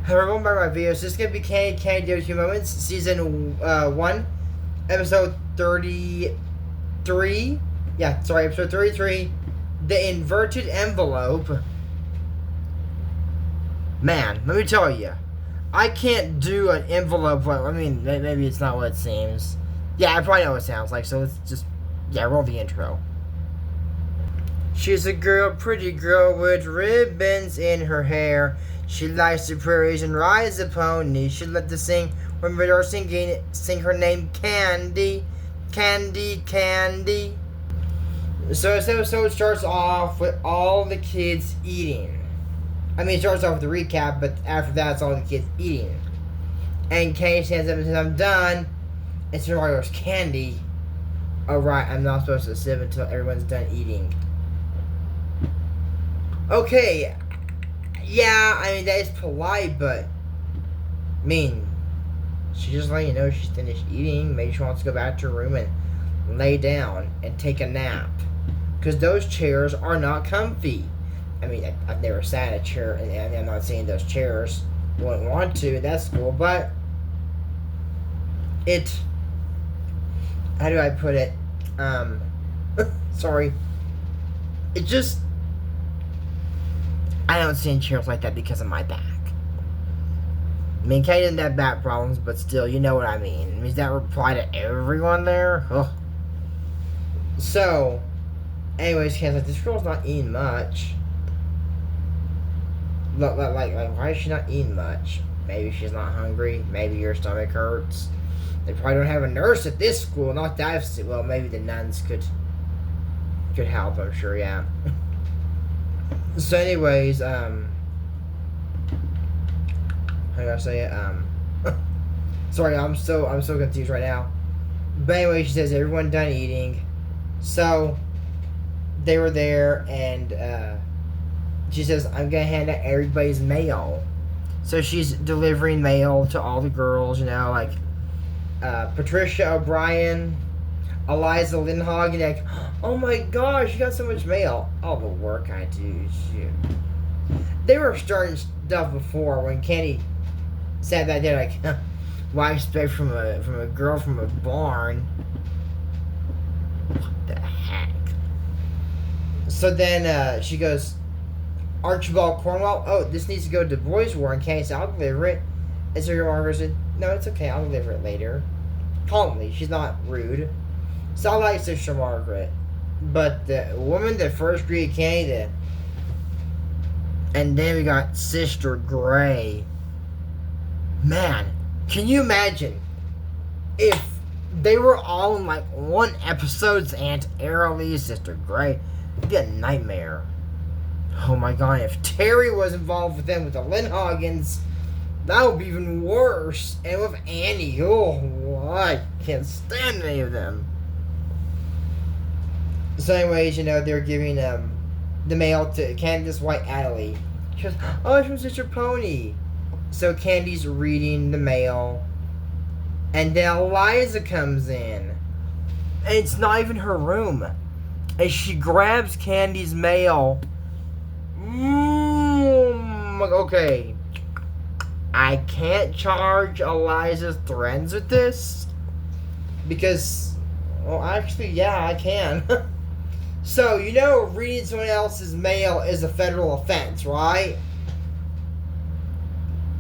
Welcome back to my videos. This is going to be Candy Do a Few Moments, Season 1, Episode 33. Yeah, sorry, Episode 33. The Inverted Envelope. Man, let me tell you. I can't do an envelope. I mean, maybe it's not what it seems. Yeah, I probably know what it sounds like, so let's just, roll the intro. She's a girl, pretty girl with ribbons in her hair. She likes the prairies and rides the pony. She loved to sing when we were singing, sing her name Candy. Candy, Candy. So this episode starts off with all the kids eating. I mean, it starts off with a recap, but after that, it's all the kids eating. And Candy stands up and says, I'm done. And so Mario goes, Candy. Oh, right, I'm not supposed to sit until everyone's done eating. Okay, yeah, I mean, that is polite, but, I mean, she just letting you know she's finished eating. Maybe she wants to go back to her room and lay down and take a nap. Because those chairs are not comfy. I mean, I've never sat in a chair, and I'm not saying those chairs wouldn't want to in that school, but how do I put it? Sorry. It just, I don't sit in chairs like that because of my back. I mean, Kate didn't have back problems, but still, you know what I mean. Does that apply to everyone there? Ugh. So, anyways, Kate's like, this girl's not eating much. Like, why is she not eating much? Maybe she's not hungry. Maybe her stomach hurts. They probably don't have a nurse at this school. Not that, well, maybe the nuns could help, I'm sure, yeah. So anyways, how do I say it? Sorry, I'm so confused right now. But anyway, she says everyone done eating. So they were there, and she says I'm gonna hand out everybody's mail. So she's delivering mail to all the girls, you know, like Patricia O'Brien, Eliza Lindhagen, like, oh my gosh, you got so much mail. All the work I do, shoot. They were starting stuff before when Candy said that they're like, why expect from a girl from a barn? What the heck? So then she goes, Archibald Cornwall, oh, this needs to go to boys' war, and Candy said, I'll deliver it. And so Margaret said, no, it's okay, I'll deliver it later. Calmly, she's not rude. So I like Sister Margaret. But the woman that first greeted Candy, and then we got Sister Gray. Man, can you imagine if they were all in like one episode's Aunt Airlie, Sister Gray? It'd be a nightmare. Oh my god, if Terry was involved with them, with the Lindhagens, that would be even worse. And with Annie, oh, I can't stand any of them. So anyways, you know, they're giving the mail to Candace White Adderley. She goes, oh, it's from Sister Pony. So Candy's reading the mail. And then Eliza comes in. And it's not even her room. And she grabs Candy's mail. Okay. I can't charge Eliza's friends with this. Because, well, actually, yeah, I can. So, you know, reading someone else's mail is a federal offense, right?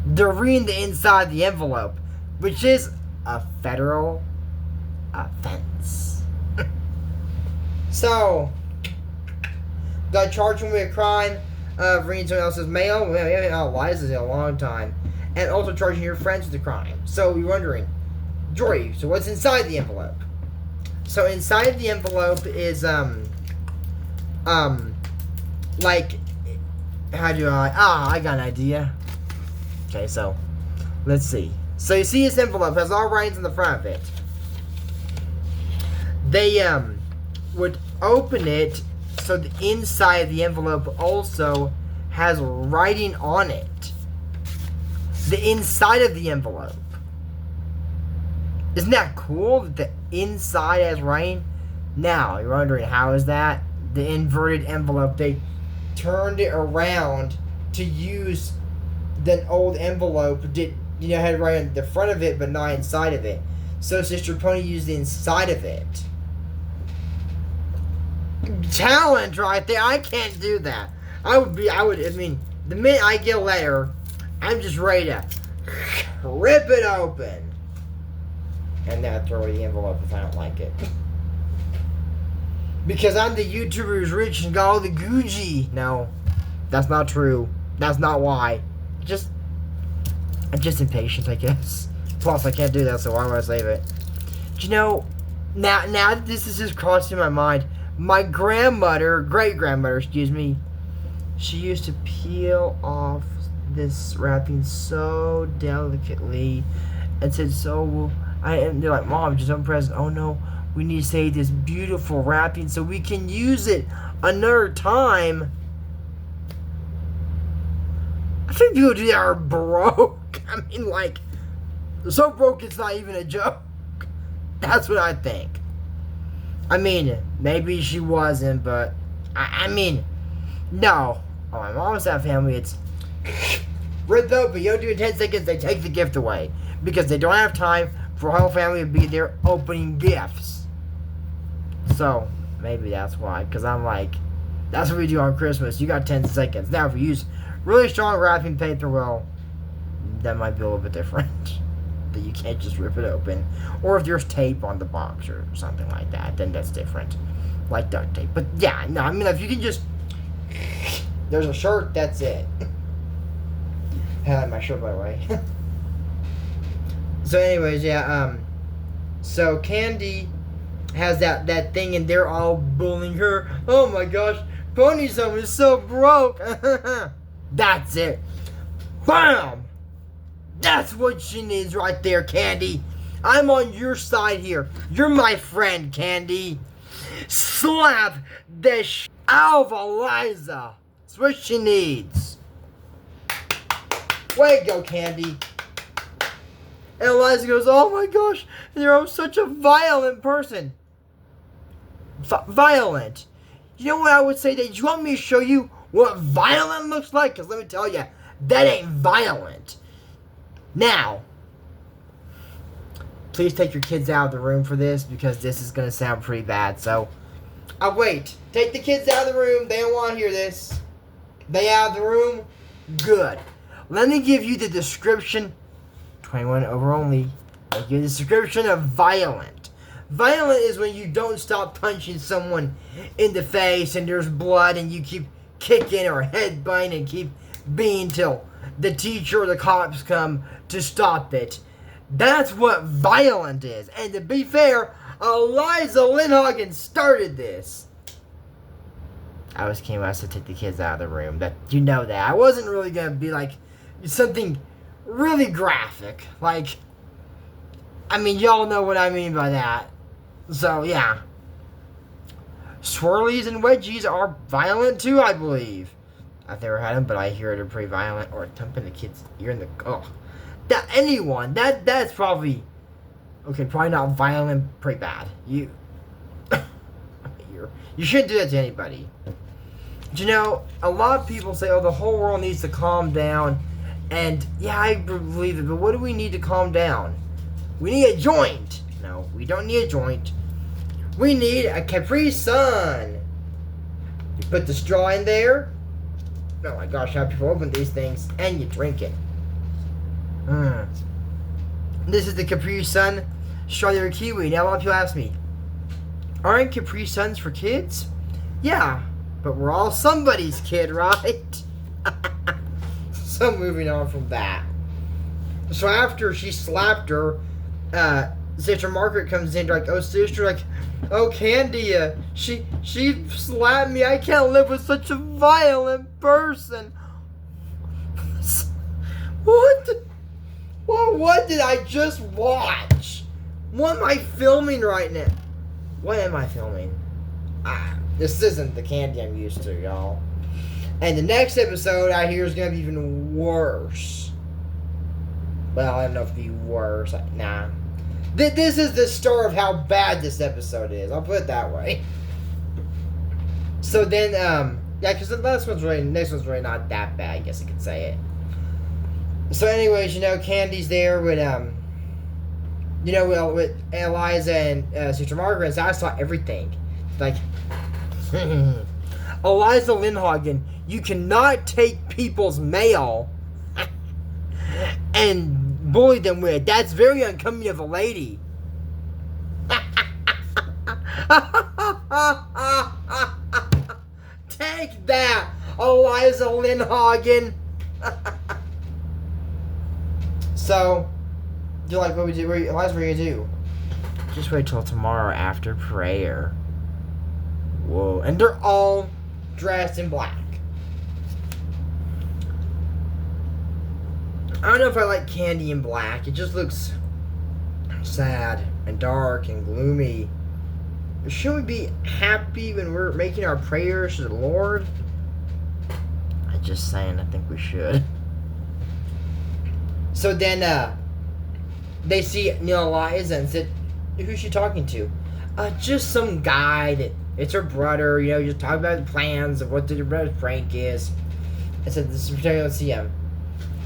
They're reading the inside of the envelope, which is a federal offense. So, got charged with a crime of reading someone else's mail. We haven't had Eliza's in a long time. And also charging your friends with the crime. So, you're wondering, Jory, so what's inside the envelope? So, inside the envelope is, like, how do I got an idea. Okay, so, let's see. So, you see this envelope has all writings on the front of it. They, would open it so the inside of the envelope also has writing on it. The inside of the envelope. Isn't that cool that the inside has writing? Now, you're wondering, how is that? The inverted envelope, they turned it around to use the old envelope had right on the front of it, but not inside of it. So Sister Pony used the inside of it. Talent right there. I can't do that. I mean, the minute I get a letter, I'm just ready to rip it open. And then I throw away the envelope if I don't like it. Because I'm the YouTuber who's rich and got all the Gucci. No, that's not true. That's not why. I'm just impatient, I guess. Plus, I can't do that, so why would I save it? Now that this is just crossing my mind, my great-grandmother, she used to peel off this wrapping so delicately and said, and they're like, Mom, just open present. Oh no, we need to save this beautiful wrapping so we can use it another time. I think people do that are broke. I mean, like, so broke it's not even a joke. That's what I think. I mean, maybe she wasn't, but I mean, no. On my mom's side family, it's rip open. You don't do it in 10 seconds, they take the gift away. Because they don't have time for a whole family to be there opening gifts. So, maybe that's why. Because I'm like, that's what we do on Christmas. You got 10 seconds. Now, if you use really strong wrapping paper, well, that might be a little bit different. That you can't just rip it open. Or if there's tape on the box or something like that, then that's different. Like duct tape. But yeah, no, I mean, if you can just... There's a shirt, that's it. I like my shirt, by the way. So anyways, yeah, so Candy has that thing and they're all bullying her. Oh my gosh, Pony's home is so broke. That's it. Bam! That's what she needs right there, Candy. I'm on your side here. You're my friend, Candy. Slap the out of Eliza. That's what she needs. Way to go, Candy. And Eliza goes, oh my gosh, you're such a violent person. Violent. You know what I would say? Do you want me to show you what violent looks like? Because let me tell you, that ain't violent. Now, please take your kids out of the room for this because this is going to sound pretty bad. So, wait. Take the kids out of the room. They don't want to hear this. They out of the room? Good. Let me give you the description. 21 over only. I'll give you the description of violent. Violent is when you don't stop punching someone in the face and there's blood and you keep kicking or headbutting and keep beating till the teacher or the cops come to stop it. That's what violent is. And to be fair, Eliza Lindhagen started this. I was came out to take the kids out of the room. That you know that. I wasn't really going to be like something really graphic. Like, I mean, y'all know what I mean by that. So, yeah. Swirlies and wedgies are violent too, I believe. I've never had them, but I hear they're pretty violent. Or thumping the kid's ear in the... Oh. That's probably... Okay, probably not violent, pretty bad. You shouldn't do that to anybody. You know, a lot of people say, oh, the whole world needs to calm down. And, yeah, I believe it, but what do we need to calm down? We need a joint. No, we don't need a joint. We need a Capri Sun. You put the straw in there. Oh my gosh, how people open these things. And you drink it. This is the Capri Sun Strawberry Kiwi. Now a lot of people ask me, aren't Capri Suns for kids? Yeah, but we're all somebody's kid, right? So moving on from that. So after she slapped her, Sister Margaret comes in like, oh sister, like, oh Candy, she slapped me. I can't live with such a violent person. What did I just watch? What am I filming right now? What am I filming? This isn't the Candy I'm used to, y'all. And the next episode I hear is going to be even worse. Well, I don't know if it'll be worse. Nah. This is the start of how bad this episode is. I'll put it that way. So then, yeah, because the next one's really not that bad, I guess I could say it. So anyways, Candy's there with with Eliza and Sister Margaret. So I saw everything. Like, Eliza Lindhagen, you cannot take people's mail and bully them with it. That's very uncommon of a lady. Take that, Eliza Lindhagen. So, you're like, what we do? Eliza, what are you gonna do? Just wait till tomorrow after prayer. Whoa. And they're all dressed in black. I don't know if I like Candy in black. It just looks sad and dark and gloomy. Should we be happy when we're making our prayers to the Lord? I'm just saying, I think we should. So then, they see Eliza and said, who's she talking to? Just some guy that, it's her brother, just talking about the plans of what their brother's prank is. I said, this is pretending to see him.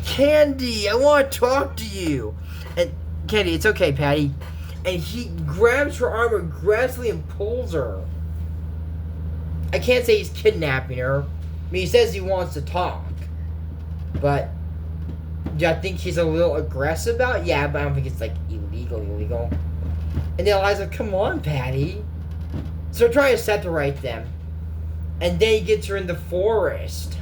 Candy, I want to talk to you. And, Candy, it's okay, Patty. And he grabs her arm aggressively and pulls her. I can't say he's kidnapping her. I mean, he says he wants to talk. But do I think he's a little aggressive about it? Yeah, but I don't think it's like illegal. And then Eliza, come on, Patty. So they're trying to separate them. And then he gets her in the forest.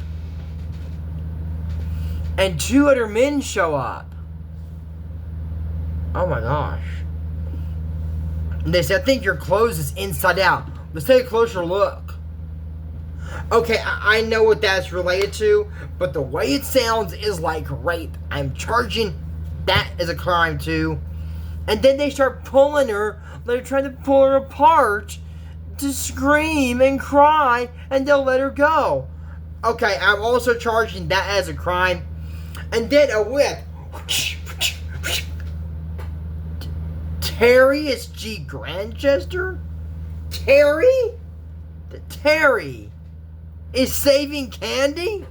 And 2 other men show up. Oh my gosh. And they say, I think your clothes is inside out. Let's take a closer look. Okay, I know what that's related to, but the way it sounds is like rape. I'm charging that as a crime too. And then they start pulling her. They're trying to pull her apart to scream and cry, and they'll let her go. Okay, I'm also charging that as a crime. And then a whip. Terry is G. Grantchester? Terry? Terry is saving Candy?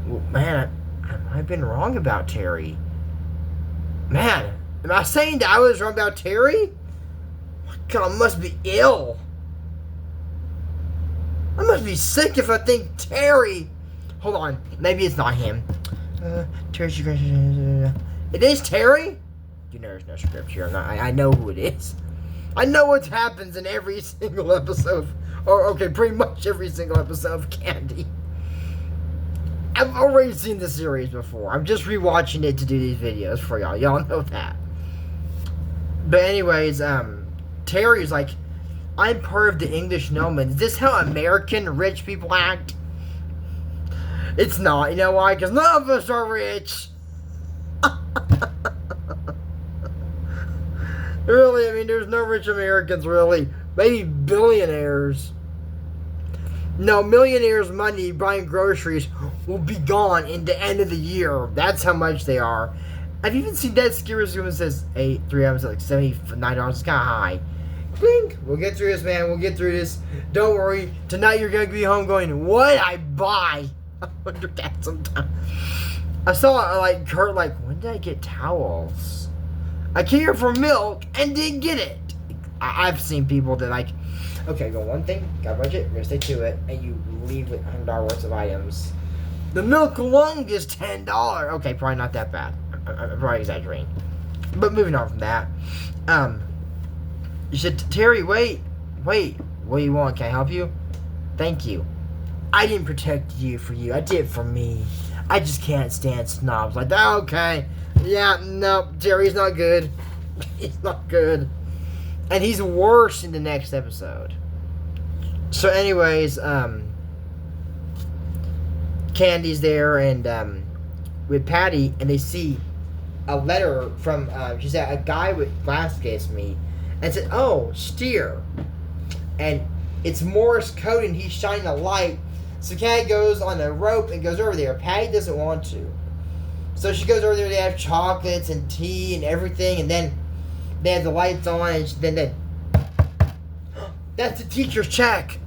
Well, man, I might have been wrong about Terry. Man, am I saying that I was wrong about Terry? God, I must be ill. I must be sick if I think Terry... Hold on, maybe it's not him. Terry's G. Grantchester... It is Terry? There's no script here. I know who it is. I know what happens in every single episode. Or, okay, pretty much every single episode of Candy. I've already seen the series before. I'm just rewatching it to do these videos for y'all. Y'all know that. But anyways, Terry's like, I'm part of the English Noman. Is this how American rich people act? It's not. You know why? Because none of us are rich. Really, I mean, there's no rich Americans, really. Maybe billionaires. No, millionaires' money buying groceries will be gone in the end of the year. That's how much they are. I've even seen that scary woman says, hey, 3 hours, like $79. It's kind of high. Blink. We'll get through this, man. We'll get through this. Don't worry. Tonight you're going to be home going, what'd I buy? I wonder that sometimes. I saw, like, Kurt, like, when did I get towels? I came here for milk and didn't get it. I've seen people that, like, okay, go one thing, got a budget, we're gonna stick to it, and you leave with $100 worth of items. The milk alone is $10. Okay, probably not that bad. I'm probably exaggerating. But moving on from that. You said, Terry, wait. What do you want? Can I help you? Thank you. I didn't protect you for you. I did it for me. I just can't stand snobs like that. Okay. Yeah, no, Terry's not good. He's not good. And he's worse in the next episode. So anyways, Candy's there and with Patty, and they see a letter from, she said, a guy with glasses gave me, and said, oh, steer. And it's Morse code, and he's shining a light. So Candy goes on a rope and goes over there. Patty doesn't want to. So she goes over there, they have chocolates and tea and everything, and then they have the lights on, and then that's the teacher's check.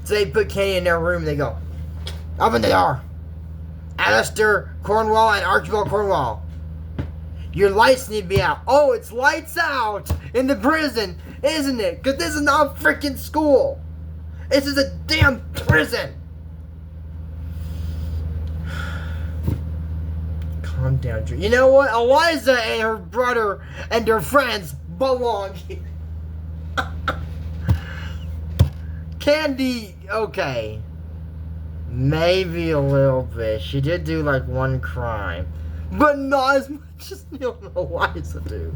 So they put Candy in their room, and they go, open the door. Alistair Cornwall and Archibald Cornwall. Your lights need to be out. Oh, it's lights out in the prison, isn't it? Because this is not a freaking school. This is a damn prison. Calm down, Drew. You know what? Eliza and her brother and their friends belong here. Candy, okay. Maybe a little bit. She did do like one crime. But not as much as Neil and Eliza do.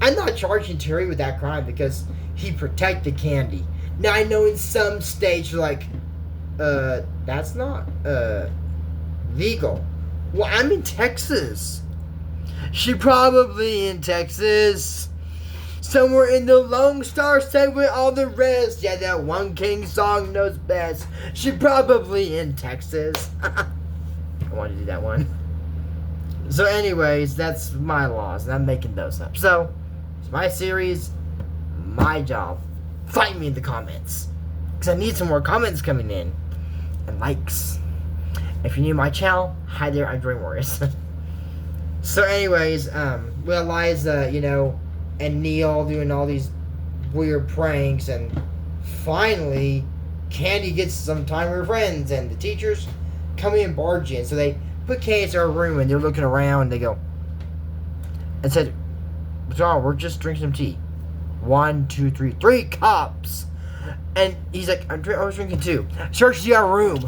I'm not charging Terry with that crime because he protected Candy. Now I know in some states you're like, that's not legal. Well, I'm in Texas. She probably in Texas. Somewhere in the Lone Star State with all the rest. Yeah, that One King song knows best. She probably in Texas. I want to do that one. So anyways, that's my laws, and I'm making those up. So, it's my series, my job. Fight me in the comments. Because I need some more comments coming in. And likes. If you're new to my channel, hi there, I'm Dream Warriors. So anyways, with Eliza, you know, and Neil doing all these weird pranks, and finally, Candy gets some time with her friends, and the teachers come in and barge in. So they put Candy in her room, and they're looking around, and they go, and said, "What's wrong? We're just drinking some tea." 1, 2, 3, 3 cups. And he's like, I was drinking 2. Search the other room.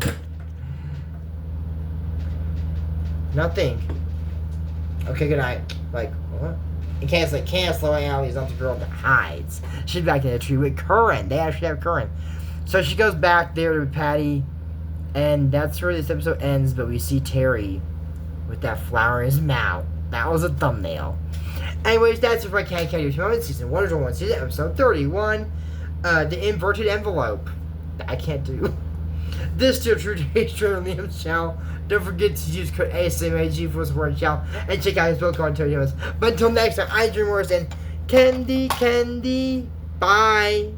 Nothing. Okay, good night. Like, what? And Candace's like, Candace Lowe is not the girl that hides. She's back in the tree with Curran. They actually have Curran. So she goes back there to Patty, and that's where this episode ends, but we see Terry with that flower in his mouth. That was a thumbnail. Anyways, that's it for Candy Candy Moment, Season 1, Season Episode 31. The inverted envelope. I can't do. This is still true to H.J. Liam's channel. Don't forget to use code ASMAG for support the channel and check out his book on Tony. But until next time, I'm Dream Wars and Candy, bye.